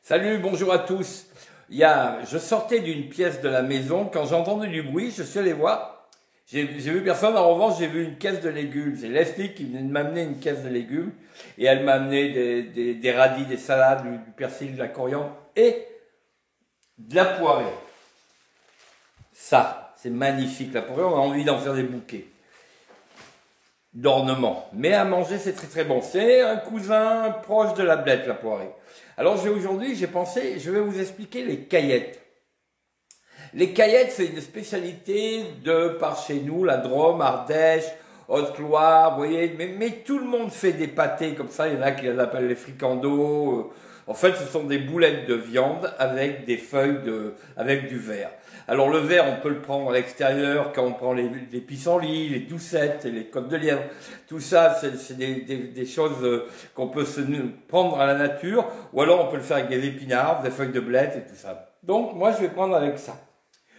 Salut, bonjour à tous. Je sortais d'une pièce de la maison, quand j'ai entendu du bruit, je suis allé voir. J'ai vu personne, en revanche, j'ai vu une caisse de légumes. C'est Leslie qui venait de m'amener une caisse de légumes. Et elle m'a amené des radis, des salades, du persil, de la coriandre et de la poirée. Ça, c'est magnifique, la poirée, on a envie d'en faire des bouquets d'ornement. Mais à manger, c'est très très bon. C'est un cousin proche de la blette, la poirée. Alors aujourd'hui, j'ai pensé, je vais vous expliquer les caillettes. Les caillettes, c'est une spécialité de par chez nous, la Drôme, Ardèche, Haute-Loire, vous voyez, mais tout le monde fait des pâtés comme ça, il y en a qui les appellent les fricandeaux. En fait, ce sont des boulettes de viande avec des feuilles avec du verre. Alors le verre, on peut le prendre à l'extérieur quand on prend les pissenlits, les doucettes, les côtes de lièvre. Tout ça, c'est des choses qu'on peut se prendre à la nature, ou alors on peut le faire avec des épinards, des feuilles de blette et tout ça. Donc moi, je vais prendre avec ça.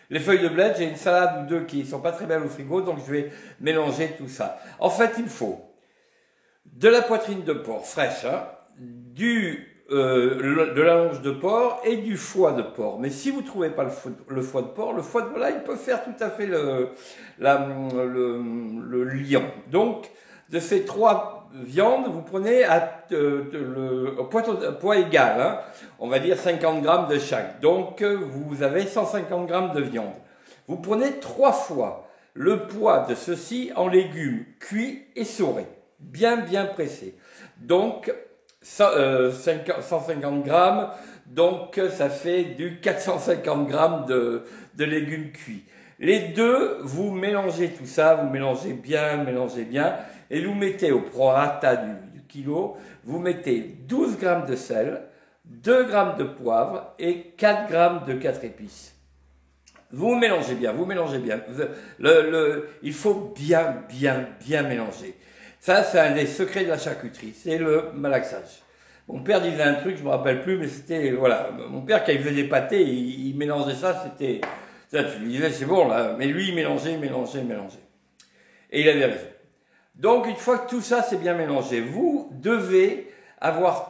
Les feuilles de blette, j'ai une salade ou deux qui sont pas très belles au frigo, donc je vais mélanger tout ça. En fait, il faut de la poitrine de porc fraîche, hein, de la longe de porc et du foie de porc. Mais si vous ne trouvez pas le foie de porc, le foie de volaille peut faire tout à fait le liant. Donc, de ces trois viandes, vous prenez poids égal, hein, on va dire 50 grammes de chaque. Donc, vous avez 150 grammes de viande. Vous prenez 3 fois le poids de ceci en légumes cuits et saurés, bien pressés. Donc, 150 grammes, donc ça fait du 450 grammes de légumes cuits. Les deux, vous mélangez tout ça, vous mélangez bien, et vous mettez au prorata du kilo, vous mettez 12 grammes de sel, 2 grammes de poivre et 4 grammes de 4 épices. Vous mélangez bien, il faut bien mélanger. Ça, c'est un des secrets de la charcuterie, c'est le malaxage. Mon père disait un truc, je me rappelle plus, mais c'était, voilà, mon père, quand il faisait des pâtés, il mélangeait ça, c'était, ça, tu lui disais, c'est bon, là, mais lui, il mélangeait. Et il avait raison. Donc, une fois que tout ça, c'est bien mélangé, vous devez avoir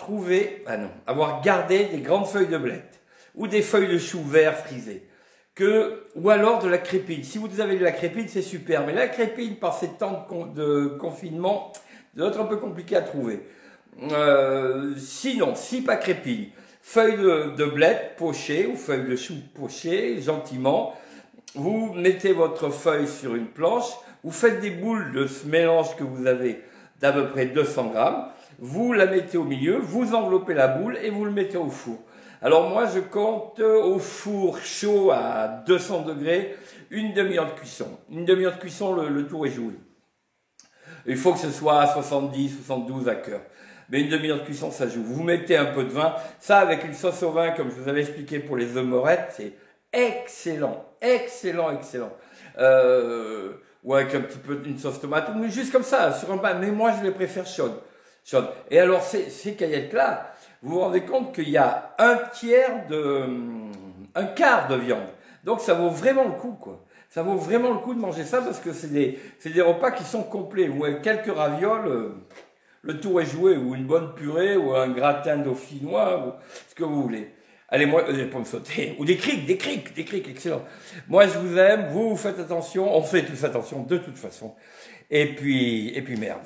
gardé des grandes feuilles de blette, ou des feuilles de chou vert frisées. Ou alors de la crépine. Si vous avez de la crépine, c'est super. Mais la crépine, par ces temps de confinement, c'est un peu compliqué à trouver. Sinon, si pas crépine, feuilles de blette pochées ou feuilles de chou pochées, gentiment. Vous mettez votre feuille sur une planche. Vous faites des boules de ce mélange que vous avez d'à peu près 200 grammes. Vous la mettez au milieu, vous enveloppez la boule et vous le mettez au four. Alors moi, je compte au four chaud à 200 degrés, une demi-heure de cuisson. Une demi-heure de cuisson, le tour est joué. Il faut que ce soit à 70, 72 à cœur. Mais une demi-heure de cuisson, ça joue. Vous mettez un peu de vin. Ça, avec une sauce au vin, comme je vous avais expliqué pour les œufs morettes, c'est excellent. Ou avec un petit peu une sauce tomate, mais juste comme ça, sur un pain. Mais moi, je les préfère chaudes. Et alors, ces caillettes-là, vous vous rendez compte qu'il y a un quart de viande. Donc ça vaut vraiment le coup, quoi. Ça vaut vraiment le coup de manger ça parce que c'est des repas qui sont complets. Ou avec quelques ravioles, le tour est joué, ou une bonne purée, ou un gratin dauphinois, ou ce que vous voulez. Allez, moi, des pommes sautées, ou des criques, excellent. Moi, je vous aime, vous faites attention, on fait tous attention de toute façon. Et puis merde.